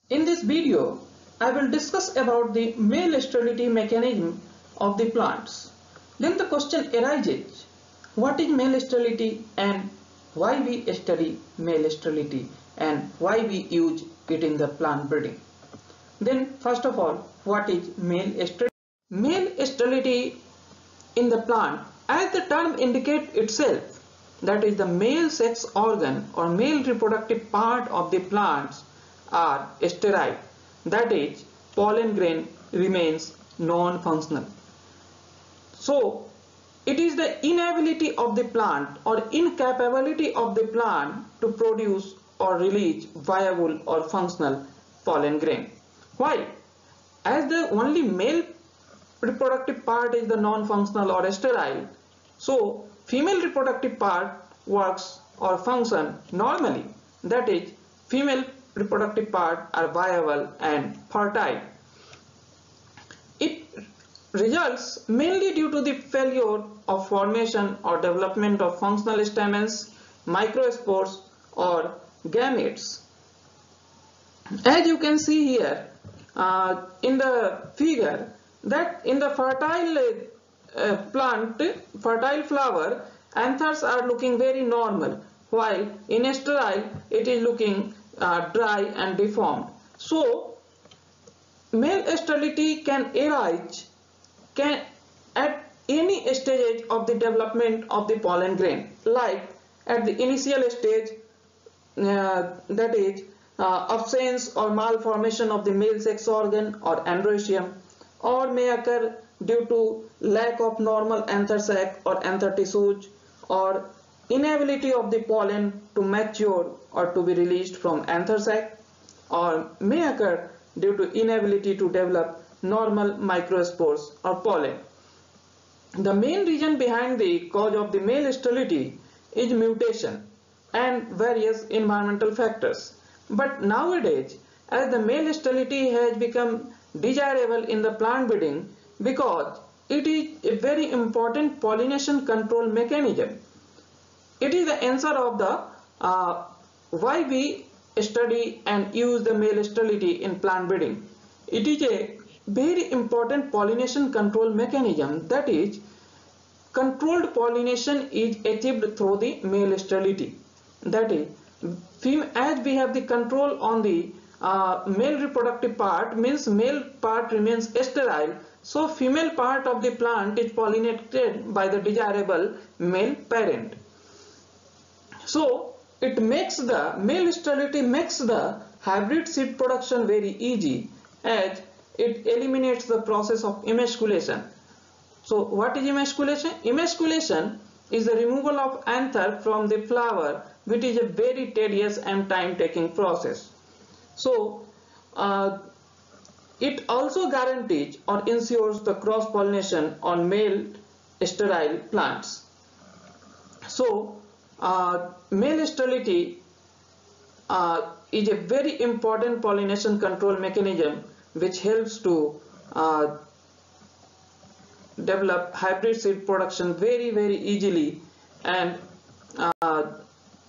In this video, I will discuss about the male sterility mechanism of the plants. Then the question arises, what is male sterility and why we study male sterility and why we use it in the plant breeding? Then first of all, what is male sterility? Male sterility in the plant, as the term indicates itself, that is the male sex organ or male reproductive part of the plants are sterile. That is, pollen grain remains non-functional. So, it is the inability of the plant or incapability of the plant to produce or release viable or functional pollen grain. Why? As the only male reproductive part is the non-functional or sterile, so female reproductive part works or function normally. That is, female reproductive part are viable and fertile. It results mainly due to the failure of formation or development of functional stamens, microspores or gametes. As you can see here in the figure, that in the fertile plant, fertile flower, anthers are looking very normal, while in sterile it is looking dry and deformed. So male sterility can arise at any stage of the development of the pollen grain, like at the initial stage, that is absence or malformation of the male sex organ or androecium, or may occur due to lack of normal anther sac or anther tissues, or inability of the pollen to mature or to be released from anther sac, or may occur due to inability to develop normal microspores or pollen. The main reason behind the cause of the male sterility is mutation and various environmental factors. But nowadays, as the male sterility has become desirable in the plant breeding because it is a very important pollination control mechanism. It is the answer of the why we study and use the male sterility in plant breeding. It is a very important pollination control mechanism, that is, controlled pollination is achieved through the male sterility. That is, as we have the control on the male reproductive part, means male part remains sterile, so female part of the plant is pollinated by the desirable male parent. So it makes the male sterility makes the hybrid seed production very easy, as it eliminates the process of emasculation. So what is emasculation? Emasculation is the removal of anther from the flower, which is a very tedious and time-taking process. So it also guarantees or ensures the cross-pollination on male sterile plants. So male sterility is a very important pollination control mechanism which helps to develop hybrid seed production very easily and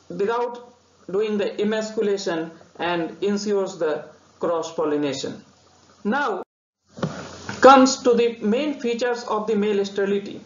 without doing the emasculation, and ensures the cross pollination. Now comes to the main features of the male sterility.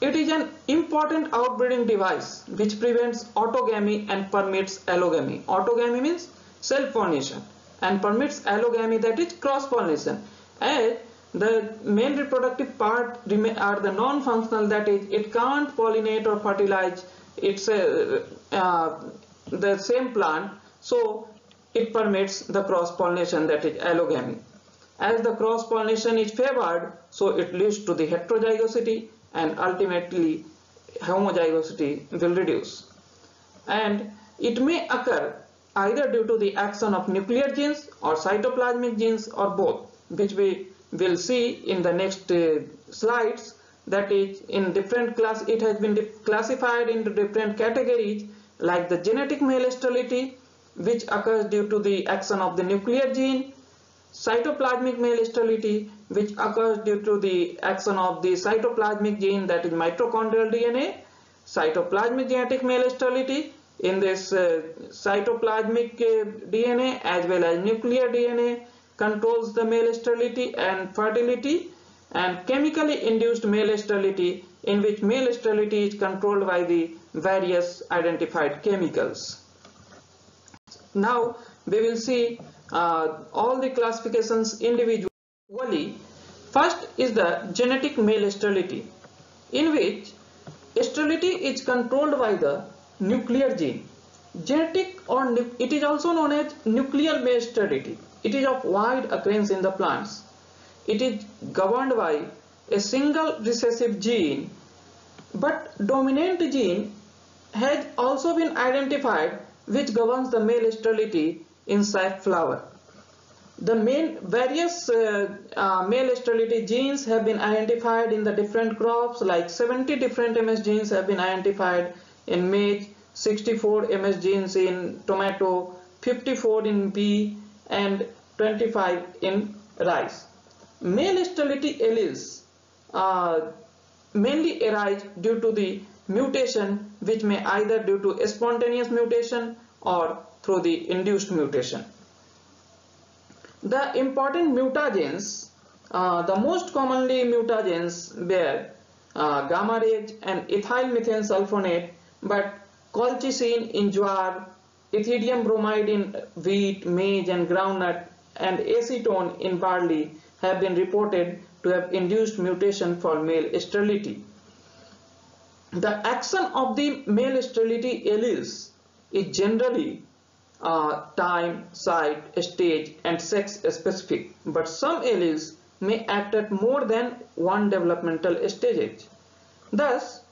It is an important outbreeding device which prevents autogamy and permits allogamy. Autogamy means self-pollination and permits allogamy, that is cross-pollination. And the male reproductive part are the non-functional, that is, it can't pollinate or fertilize its the same plant, so it permits the cross-pollination, that is allogamy. As the cross-pollination is favored, so it leads to the heterozygosity, and ultimately homozygosity will reduce. And it may occur either due to the action of nuclear genes or cytoplasmic genes or both, which we will see in the next slides. That is, in different class, it has been classified into different categories, like the genetic male sterility, which occurs due to the action of the nuclear gene, cytoplasmic male sterility, which occurs due to the action of the cytoplasmic gene, that is mitochondrial DNA, cytoplasmic genetic male sterility, in this cytoplasmic DNA as well as nuclear DNA controls the male sterility and fertility, and chemically induced male sterility, in which male sterility is controlled by the various identified chemicals. Now we will see all the classifications individually. First is the genetic male sterility, in which sterility is controlled by the nuclear gene. Genetic, or it is also known as nuclear male sterility. It is of wide occurrence in the plants. It is governed by a single recessive gene, but dominant gene has also been identified which governs the male sterility in safflower. The various male sterility genes have been identified in the different crops, like 70 different MS genes have been identified in maize, 64 MS genes in tomato, 54 in pea, and 25 in rice. Male sterility alleles mainly arise due to the mutation, which may either due to a spontaneous mutation or through the induced mutation. The important mutagens, the most commonly mutagens bear gamma rage and ethyl methane sulfonate, but colchicine in jowar, ethidium bromide in wheat, maize and groundnut, and acetone in barley have been reported to have induced mutation for male sterility. The action of the male sterility alleles is generally time, site, stage and sex specific, but some alleles may act at more than one developmental stage. Thus,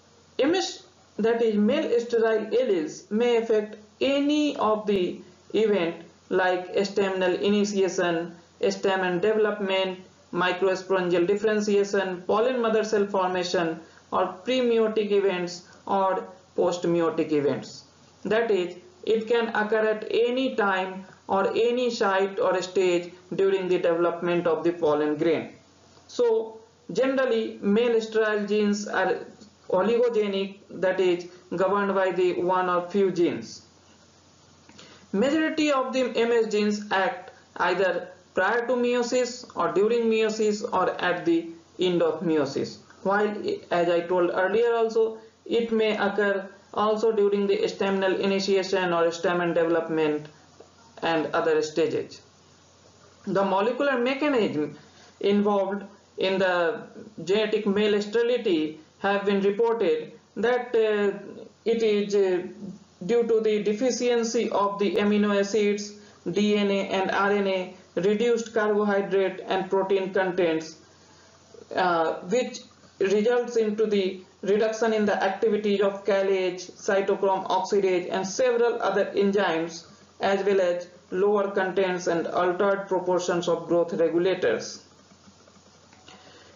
MS, that is male sterile alleles, may affect any of the event like staminal initiation, stamen development, microsporangial differentiation, pollen mother cell formation, or pre-meiotic events or post-meiotic events. That is, it can occur at any time or any site or stage during the development of the pollen grain. So generally male sterile genes are oligogenic, that is governed by the one or few genes. Majority of the MS genes act either prior to meiosis or during meiosis or at the end of meiosis, while as I told earlier also, it may occur also during the staminal initiation or stamen development and other stages. The molecular mechanism involved in the genetic male sterility have been reported that it is due to the deficiency of the amino acids, DNA and RNA, reduced carbohydrate and protein contents, which results into the reduction in the activities of calase, cytochrome oxidase and several other enzymes, as well as lower contents and altered proportions of growth regulators.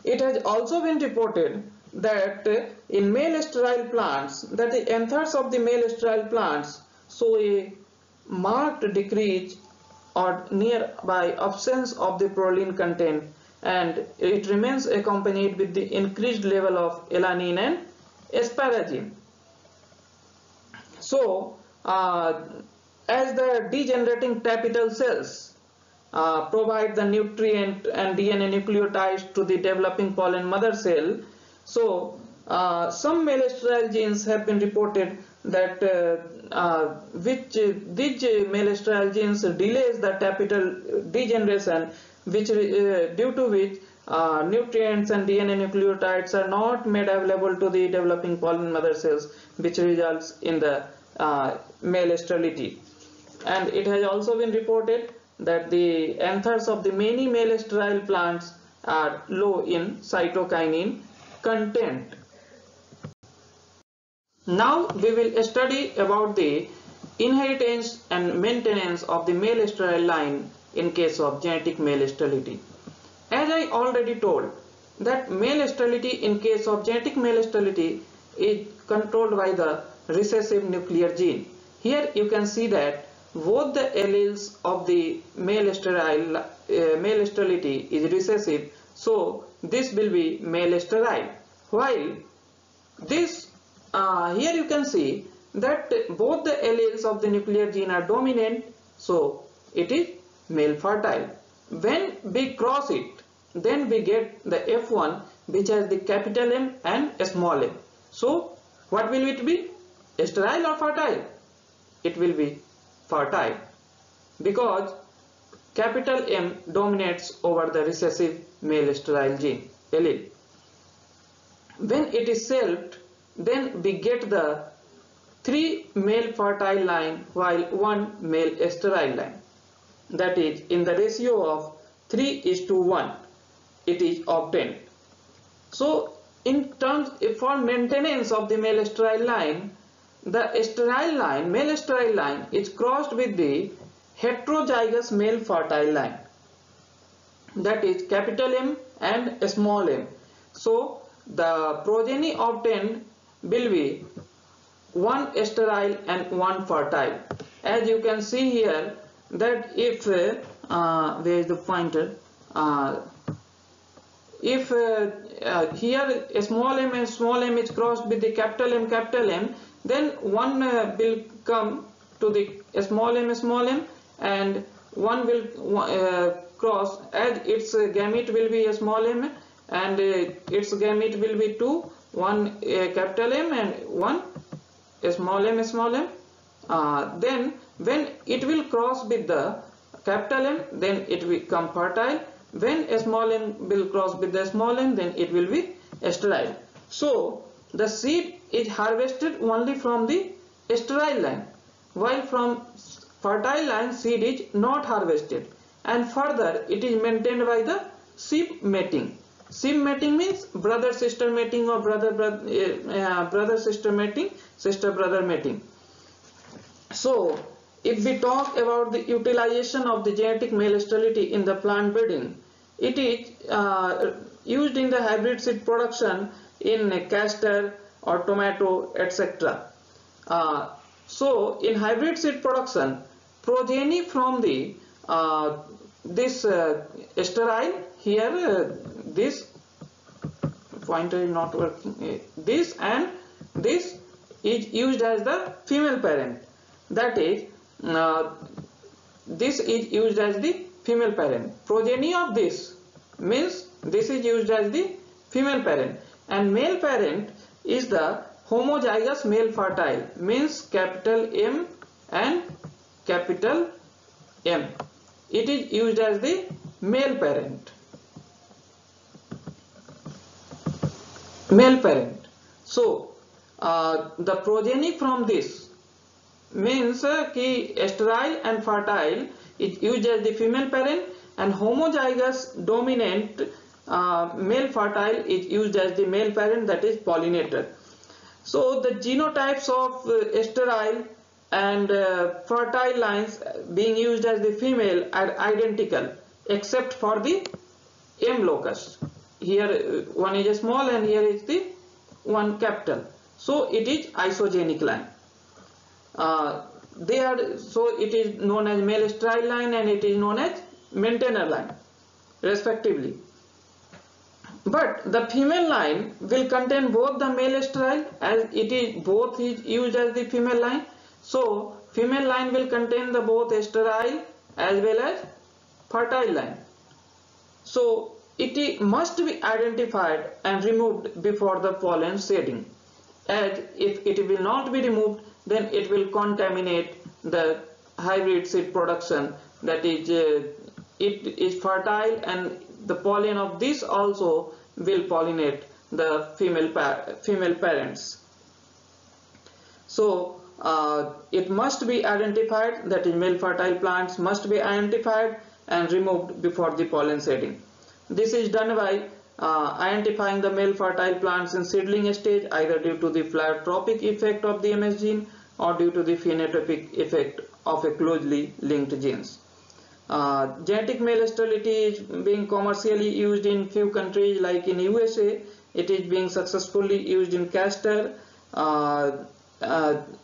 It has also been reported that in male sterile plants, that the anthers of the male sterile plants show a marked decrease or nearby absence of the proline content, and it remains accompanied with the increased level of alanine and asparagine. So, as the degenerating tapetal cells provide the nutrient and DNA nucleotides to the developing pollen mother cell, so some male sterile genes have been reported that these male sterile genes delays the tapetal degeneration, which due to which nutrients and DNA nucleotides are not made available to the developing pollen mother cells, which results in the male sterility. And it has also been reported that the anthers of the many male sterile plants are low in cytokinin content. Now we will study about the inheritance and maintenance of the male sterile line in case of genetic male sterility. As I already told, that male sterility in case of genetic male sterility is controlled by the recessive nuclear gene. Here you can see that both the alleles of the male sterility is recessive, so this will be male sterile. While this here you can see that both the alleles of the nuclear gene are dominant, so it is male fertile. When we cross it, then we get the F1 which has the capital M and small m. So what will it be? Sterile or fertile? It will be fertile because capital M dominates over the recessive male sterile gene allele. When it is selfed, then we get the 3 male fertile line while 1 male sterile line. That is, in the ratio of 3:1 it is obtained. So in terms for maintenance of the male sterile line, the sterile line, male sterile line is crossed with the heterozygous male fertile line, that is capital M and small m. So the progeny obtained will be 1 sterile and 1 fertile. As you can see here, that if where is the pointer, if here small m and small m is crossed with the capital M, then one will come to the small m, and one will cross, as its gamete will be a small m and its gamete will be 2, one capital M and one small m. Then when it will cross with the capital M, then it will become fertile. When a small m will cross with the small m, then it will be sterile. So the seed is harvested only from the sterile line, while from fertile line seed is not harvested, and further it is maintained by the sheep mating. Sheep mating means brother sister mating or brother sister mating, sister brother mating. So if we talk about the utilization of the genetic male sterility in the plant breeding, it is used in the hybrid seed production in castor or tomato, etc. So in hybrid seed production, progeny from the this sterile, here this pointer is not working, this and this is used as the female parent, that is this is used as the female parent. Progeny of this means this is used as the female parent, and male parent is the homozygous male fertile, means capital M and capital M. It is used as the male parent. So the progeny from this means ki sterile and fertile is used as the female parent, and homozygous dominant male fertile is used as the male parent, that is pollinator. So the genotypes of sterile and fertile lines being used as the female are identical except for the M locus. Here one is a small and here is the one capital. So it is isogenic line. So it is known as male sterile line and it is known as maintainer line respectively. But the female line will contain both the male sterile, as it is both is used as the female line. So female line will contain the both sterile as well as fertile line. So it must be identified and removed before the pollen shedding, as if it will not be removed, then it will contaminate the hybrid seed production, that is it is fertile and the pollen of this also will pollinate the female parents. So it must be identified, that is male fertile plants must be identified and removed before the pollen shedding. This is done by identifying the male fertile plants in seedling stage, either due to the pleiotropic effect of the MS gene or due to the phenotypic effect of a closely linked genes. Genetic male sterility is being commercially used in few countries, like in USA it is being successfully used in castor,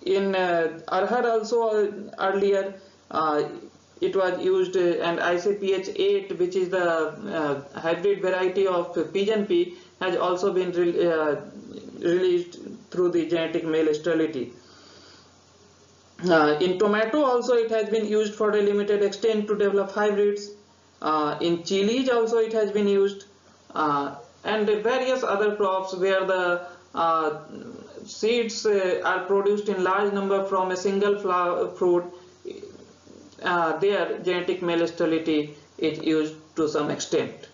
in arhar also earlier it was used, and ICPH8, which is the hybrid variety of pigeon pea, has also been released through the genetic male sterility. In tomato also it has been used for a limited extent to develop hybrids. In chilies also it has been used, and various other crops where the seeds are produced in large number from a single fruit, their genetic male sterility is used to some extent.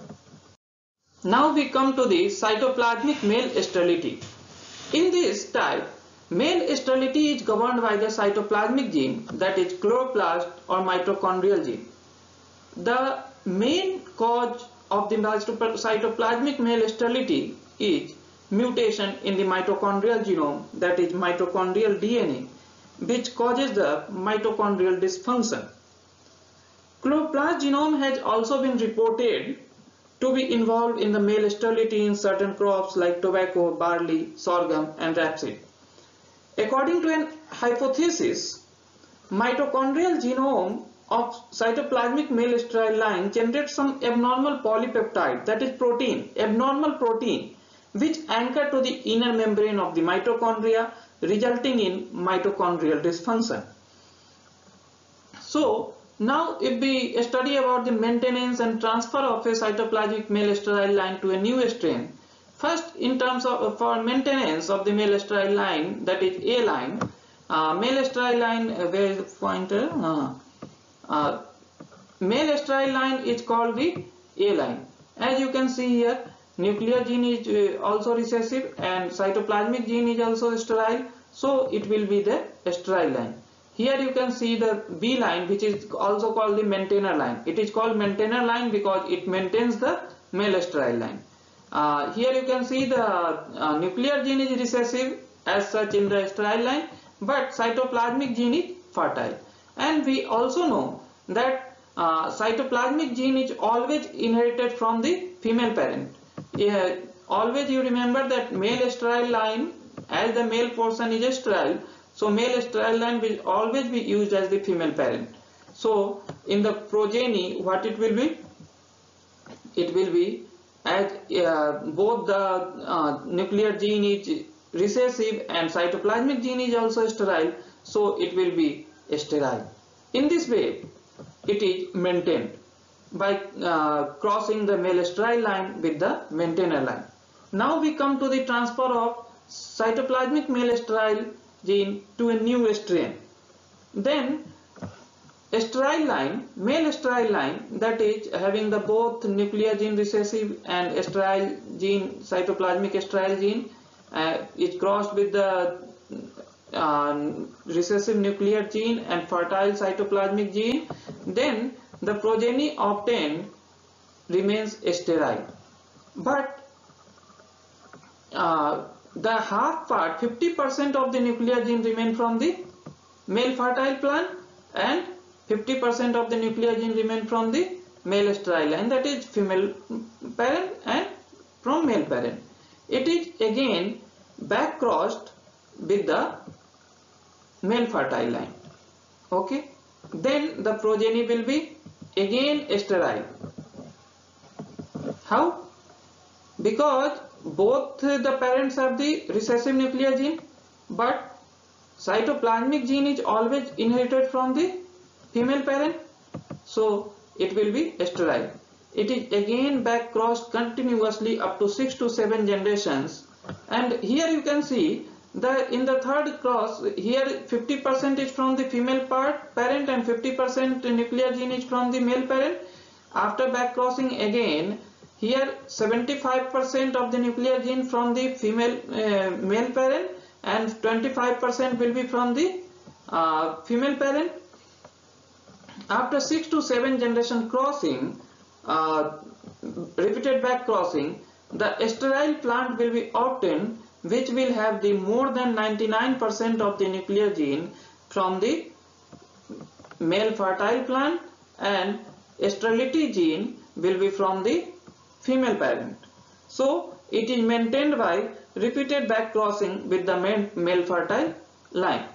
Now we come to the cytoplasmic male sterility. In this type, male sterility is governed by the cytoplasmic gene, that is chloroplast or mitochondrial gene. The main cause of the cytoplasmic male sterility is mutation in the mitochondrial genome, that is mitochondrial DNA, which causes the mitochondrial dysfunction. Chloroplast genome has also been reported to be involved in the male sterility in certain crops like tobacco, barley, sorghum and rapeseed. According to an hypothesis, mitochondrial genome of cytoplasmic male sterile line generates some abnormal polypeptide, that is protein, abnormal protein, which anchor to the inner membrane of the mitochondria, resulting in mitochondrial dysfunction. So now if we study about the maintenance and transfer of a cytoplasmic male sterile line to a new strain, first in terms of for maintenance of the male sterile line, that is A line, male sterile line, where is the pointer? Male sterile line is called the A line. As you can see here, nuclear gene is also recessive and cytoplasmic gene is also sterile, so it will be the sterile line. Here you can see the B line, which is also called the maintainer line. It is called maintainer line because it maintains the male sterile line. Here you can see the nuclear gene is recessive as such in the sterile line, but cytoplasmic gene is fertile. And we also know that cytoplasmic gene is always inherited from the female parent. Always you remember that male sterile line, as the male portion is sterile, so male sterile line will always be used as the female parent. So in the progeny, what it will be? It will be as both the nuclear gene is recessive and cytoplasmic gene is also sterile, so it will be sterile. In this way, it is maintained by crossing the male sterile line with the maintainer line. Now we come to the transfer of cytoplasmic male sterile gene to a new strain. Then a sterile line, male sterile line, that is having the both nuclear gene recessive and sterile gene, cytoplasmic sterile gene, is crossed with the recessive nuclear gene and fertile cytoplasmic gene. Then the progeny obtained remains sterile, but the half part, 50% of the nuclear gene remain from the male fertile plant and 50% of the nuclear gene remain from the male sterile line, that is female parent and from male parent. It is again back crossed with the male fertile line. Okay, then the progeny will be again sterile. How? Because both the parents have the recessive nuclear gene, but cytoplasmic gene is always inherited from the female parent, so it will be sterile. It is again back crossed continuously up to 6 to 7 generations, and here you can see that in the third cross, here 50% is from the female parent and 50% nuclear gene is from the male parent. After back crossing again, here 75% of the nuclear gene from the female male parent and 25% will be from the female parent. After 6 to 7 generation crossing, repeated back crossing, the sterile plant will be obtained, which will have the more than 99% of the nuclear gene from the male fertile plant, and sterility gene will be from the female parent. So it is maintained by repeated back crossing with the male fertile line.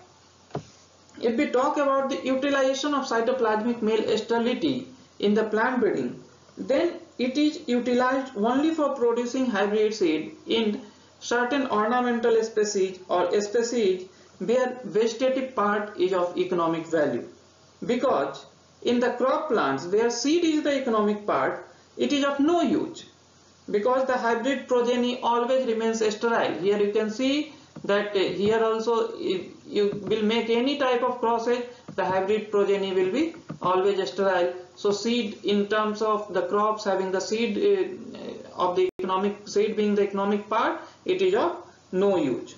If we talk about the utilization of cytoplasmic male sterility in the plant breeding, then it is utilized only for producing hybrid seed in certain ornamental species or species where vegetative part is of economic value. Because in the crop plants where seed is the economic part, it is of no use, because the hybrid progeny always remains sterile. Here you can see that here also if you will make any type of crossage, the hybrid progeny will be always sterile. So seed, in terms of the crops having the seed of the economic, seed being the economic part, it is of no use.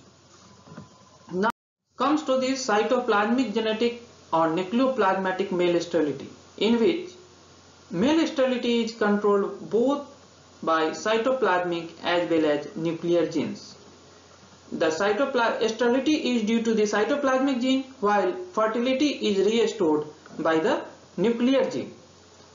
Now comes to the cytoplasmic genetic or nucleoplasmatic male sterility, in which male sterility is controlled both by cytoplasmic as well as nuclear genes. The sterility is due to the cytoplasmic gene, while fertility is restored by the nuclear gene.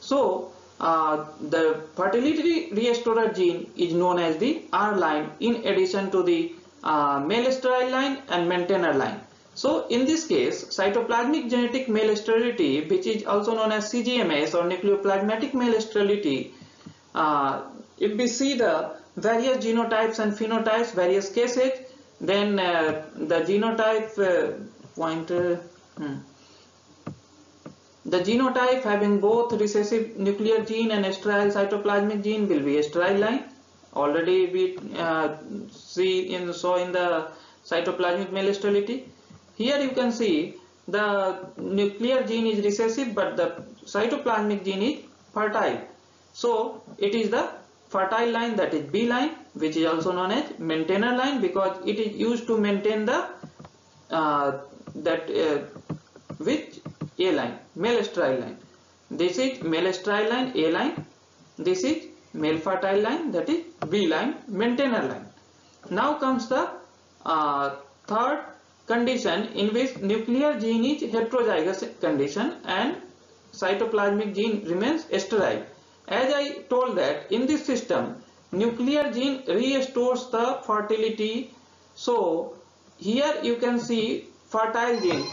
So the fertility restorer gene is known as the R line, in addition to the male sterile line and maintainer line. So in this case, cytoplasmic genetic male sterility, which is also known as CGMS or nucleoplasmatic male sterility, if we see the various genotypes and phenotypes, various cases, then the genotype the genotype having both recessive nuclear gene and sterile cytoplasmic gene will be a sterile line. Already we saw in the cytoplasmic male sterility. Here you can see the nuclear gene is recessive, but the cytoplasmic gene is fertile. So it is the fertile line, that is B line, which is also known as maintainer line, because it is used to maintain the which A line, male sterile line. This is male sterile line, A line. This is male fertile line, that is B line, maintainer line. Now comes the third condition, in which nuclear gene is heterozygous condition and cytoplasmic gene remains sterile. As I told that in this system, nuclear gene restores the fertility. So here you can see fertile gene,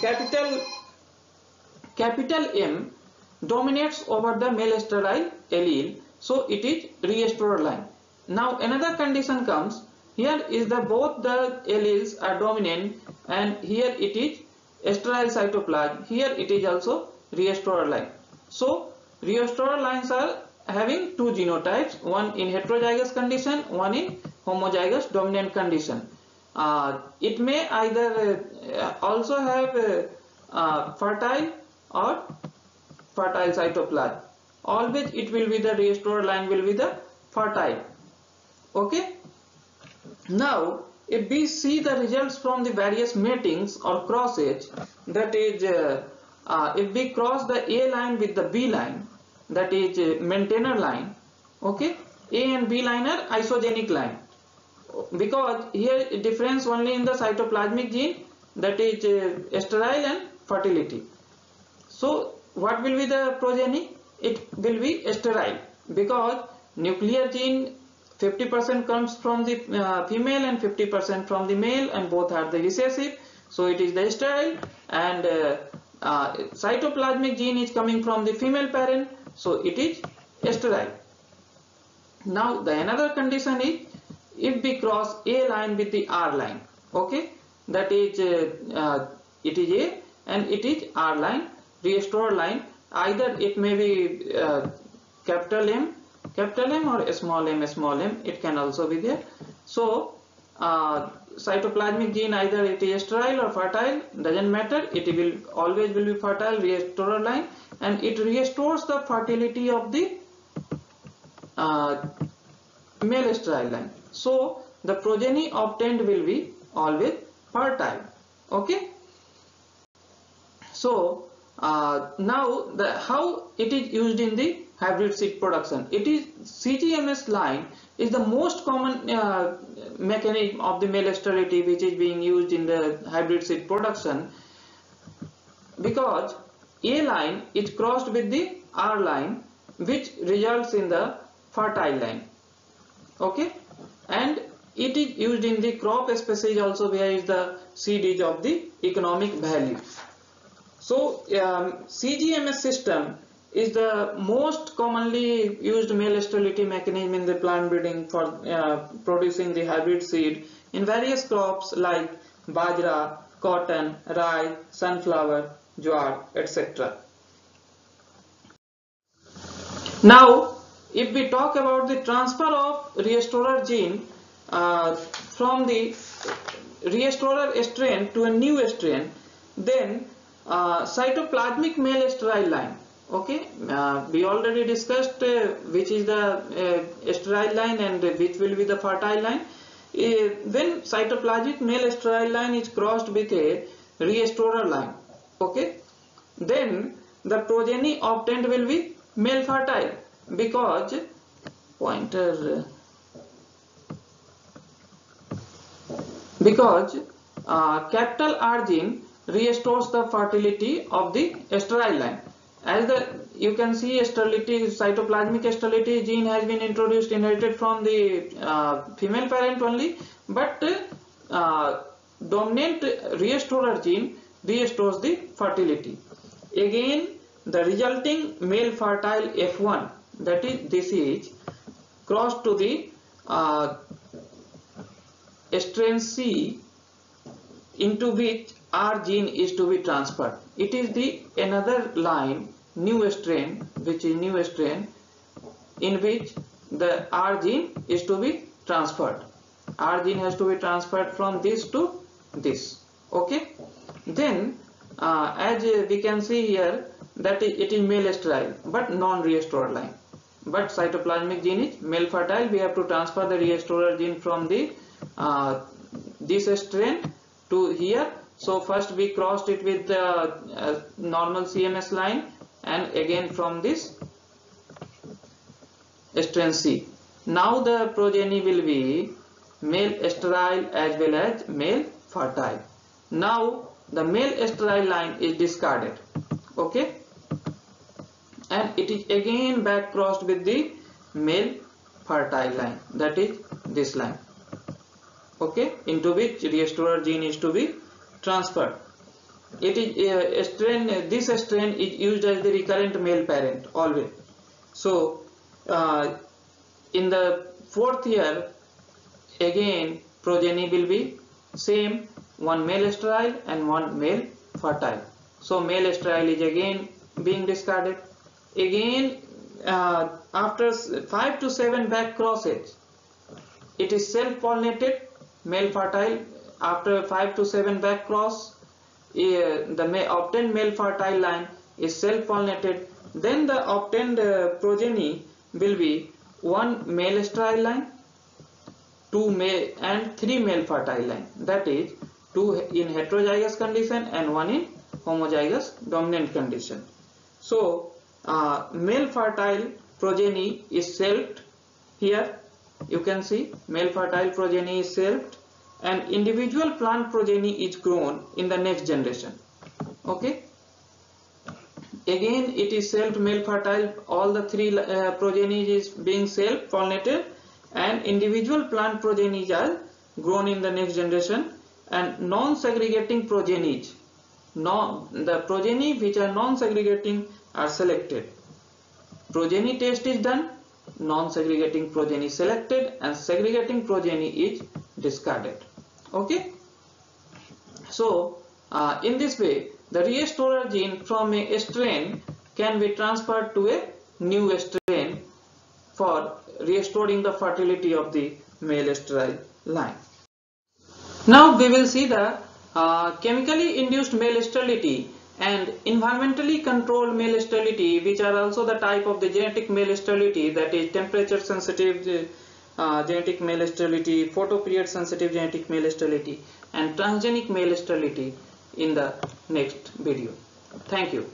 capital M dominates over the male sterile allele, so it is restorer line. Now another condition comes. Here is the both the alleles are dominant, and here it is sterile cytoplasm. Here it is also restorer line. So restorer lines are having two genotypes, one in heterozygous condition, one in homozygous dominant condition. It may either also have fertile or fertile cytoplasm. Always it will be the restorer line will be the fertile. Okay. Now if we see the results from the various matings or crossage, that is if we cross the A line with the B line, that is maintainer line, okay, A and B line are isogenic line, because here difference only in the cytoplasmic gene, that is sterile and fertility. So what will be the progeny? It will be sterile, because nuclear gene 50% comes from the female and 50% from the male, and both are the recessive, so it is the sterile, and cytoplasmic gene is coming from the female parent, so it is sterile. Now the another condition is if we cross A line with the R line, okay, that is it is A and it is R line, restorer line. Either it may be capital M or small m, it can also be there. So cytoplasmic gene, either it is sterile or fertile, doesn't matter, it will always be fertile, restorer line, and it restores the fertility of the male sterile line. So the progeny obtained will be always fertile. Okay. So now how it is used in the hybrid seed production. It is CGMS line is the most common mechanism of the male sterility which is being used in the hybrid seed production, because A line is crossed with the R line, which results in the fertile line. Okay, and it is used in the crop species also, where is the seed is of the economic value. So CGMS system is the most commonly used male sterility mechanism in the plant breeding for producing the hybrid seed in various crops like bajra, cotton, rye, sunflower, jowar, etc. Now, if we talk about the transfer of restorer gene from the restorer strain to a new strain, then cytoplasmic male sterile line. Okay, we already discussed which is the sterile line and which will be the fertile line. When cytoplasmic male sterile line is crossed with a restorer line, okay, then the progeny obtained will be male fertile, because capital R gene restores the fertility of the sterile line. As you can see, sterility, cytoplasmic sterility gene has been introduced, inherited from the female parent only, but dominant restorer gene restores the fertility. Again, the resulting male fertile F1, that is, this is crossed to the strain C, into which R gene is to be transferred. It is the another line, new strain, which is new strain, in which the R gene is to be transferred. R gene has to be transferred from this to this. Okay. Then as we can see here, that it is male sterile but non-restorer line. But cytoplasmic gene is male fertile. We have to transfer the restorer gene from the this strain to here. So first we crossed it with the normal CMS line, and again from this strain C. Now the progeny will be male sterile as well as male fertile. Now the male sterile line is discarded. Okay, and it is again back crossed with the male fertile line, that is this line. Okay, into which restorer gene is to be transferred. It is strain, this strain is used as the recurrent male parent always. So in the fourth year, again progeny will be same, one male sterile and one male fertile. So male sterile is again being discarded. Again after 5 to 7 back crosses, it is self-pollinated male fertile. After 5 to 7 back cross, the obtained male fertile line is self-pollinated. Then the obtained progeny will be one male sterile line, 2 male and 3 male fertile line, that is 2 in heterozygous condition and 1 in homozygous dominant condition. So male fertile progeny is selfed. Here you can see male fertile progeny is selfed, and individual plant progeny is grown in the next generation. Okay, again it is selfed male fertile, all the 3 progeny is being self-pollinated, and individual plant progeny are grown in the next generation. And non-segregating progeny, the progeny which are non-segregating are selected. Progeny test is done, non-segregating progeny selected, and segregating progeny is discarded. Okay, so in this way the restorer gene from a strain can be transferred to a new strain for restoring the fertility of the male sterile line. Now we will see the chemically induced male sterility and environmentally controlled male sterility, which are also the type of the genetic male sterility, that is temperature sensitive genetic male sterility, photoperiod sensitive genetic male sterility, and transgenic male sterility, in the next video. Thank you.